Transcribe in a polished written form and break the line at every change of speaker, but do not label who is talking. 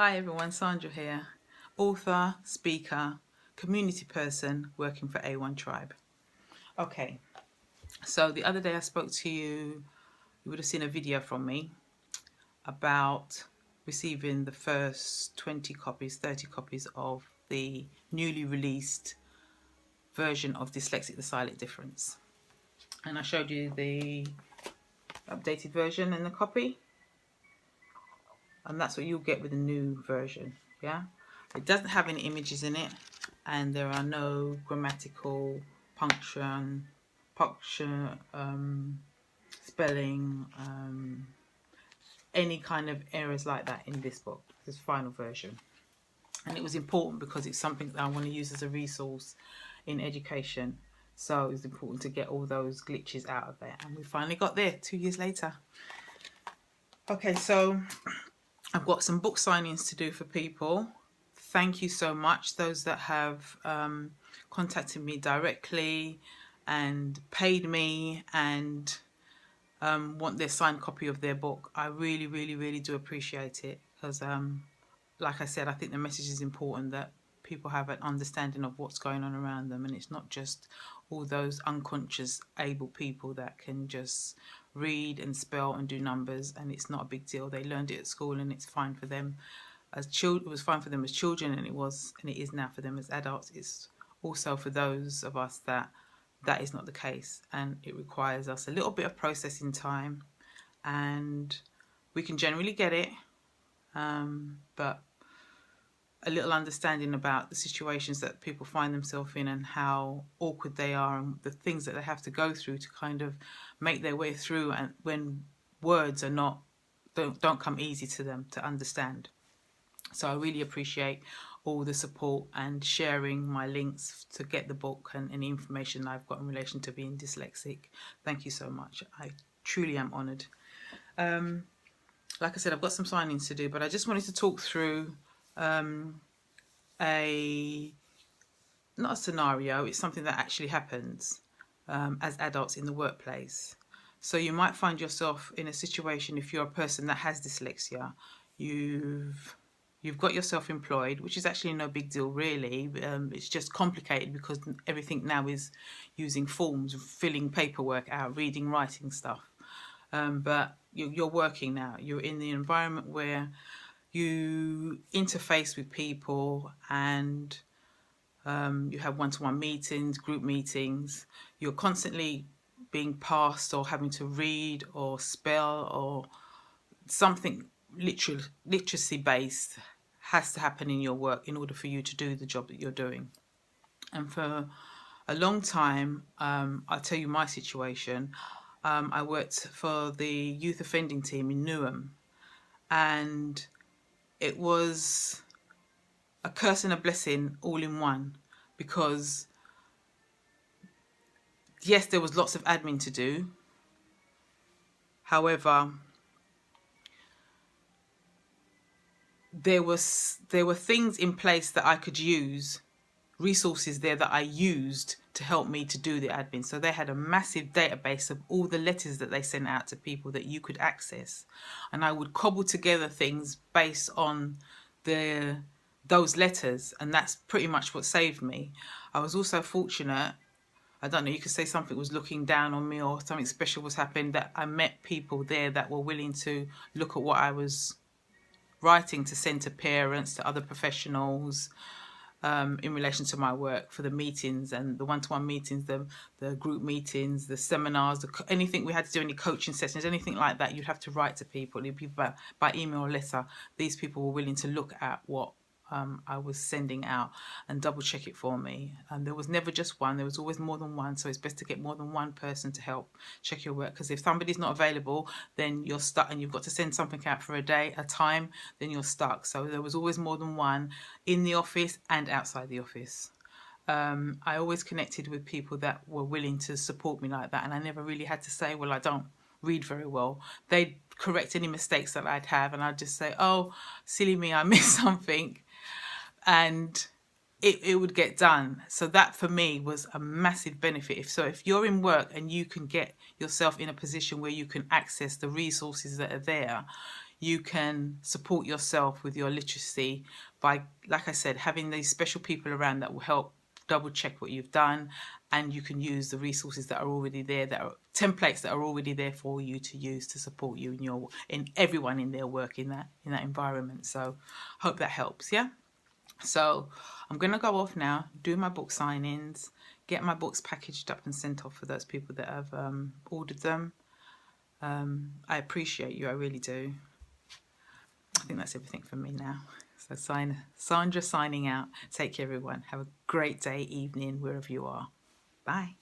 Hi everyone, Sandra here, author, speaker, community person working for A1 Tribe. Okay, so the other day I spoke to you, you would have seen a video from me about receiving the first 20 copies, 30 copies of the newly released version of Dyslexic the Silent difference. And I showed you the updated version and the copy. And that's what you'll get with the new version, yeah? It doesn't have any images in it, and there are no grammatical, punctuation, spelling, any kind of errors like that in this book, this final version. And it was important because it's something that I want to use as a resource in education. So it's important to get all those glitches out of there. And we finally got there 2 years later. Okay, so I've got some book signings to do for people. Thank you so much, those that have contacted me directly and paid me and want their signed copy of their book. I really, really, really do appreciate it because, like I said, I think the message is important that people have an understanding of what's going on around them, and it's not just all those unconscious able people that can just read and spell and do numbers, and it's not a big deal. They learned it at school and it's fine for them as children. It was fine for them as children, and it is now for them as adults. It's also for those of us that is not the case, and it requires us a little bit of processing time, and we can generally get it, but a little understanding about the situations that people find themselves in and how awkward they are and the things that they have to go through to kind of make their way through, and when words are not don't come easy to them to understand. So I really appreciate all the support and sharing my links to get the book and any information I've got in relation to being dyslexic. Thank you so much. I truly am honoured. Like I said, I've got some signings to do, but I just wanted to talk through not a scenario, it's something that actually happens as adults in the workplace. So you might find yourself in a situation, if you're a person that has dyslexia, you've got yourself employed, which is actually no big deal really. It's just complicated because everything now is using forms, filling paperwork out, reading, writing stuff. But you're working now. You're in the environment where you interface with people and you have one-to-one meetings, group meetings. You're constantly being passed or having to read or spell, or something literacy based has to happen in your work in order for you to do the job that you're doing. And for a long time, I'll tell you my situation. I worked for the youth offending team in Newham, and it was a curse and a blessing all in one, because yes, there was lots of admin to do. However, there were things in place that I could use, resources there that I used to help me to do the admin. So they had a massive database of all the letters that they sent out to people that you could access, and I would cobble together things based on those letters, and that's pretty much what saved me. I was also fortunate, I don't know, you could say something was looking down on me or something special was happening, that I met people there that were willing to look at what I was writing to send to parents, to other professionals, in relation to my work for the meetings and the one-to-one meetings, the group meetings, the seminars, anything we had to do, any coaching sessions, anything like that, you'd have to write to people, by email or letter. These people were willing to look at what I was sending out and double check it for me. And there was never just one, there was always more than one. So it's best to get more than one person to help check your work, because if somebody's not available, then you're stuck and you've got to send something out for a time, then you're stuck. So there was always more than one in the office and outside the office. I always connected with people that were willing to support me like that, and I never really had to say, well, I don't read very well. They'd correct any mistakes that I'd have, and I'd just say, oh, silly me, I missed something, and it would get done. So that for me was a massive benefit. If you're in work and you can get yourself in a position where you can access the resources that are there, you can support yourself with your literacy by, like I said, having these special people around that will help double check what you've done, and you can use the resources that are already there, that are templates that are already there for you to use to support you in everyone in their work in that environment. So hope that helps. Yeah. So I'm going to go off now, do my book signings, get my books packaged up and sent off for those people that have ordered them. I appreciate you, I really do. I think that's everything from me now. So Sandra signing out. Take care, everyone. Have a great day, evening, wherever you are. Bye.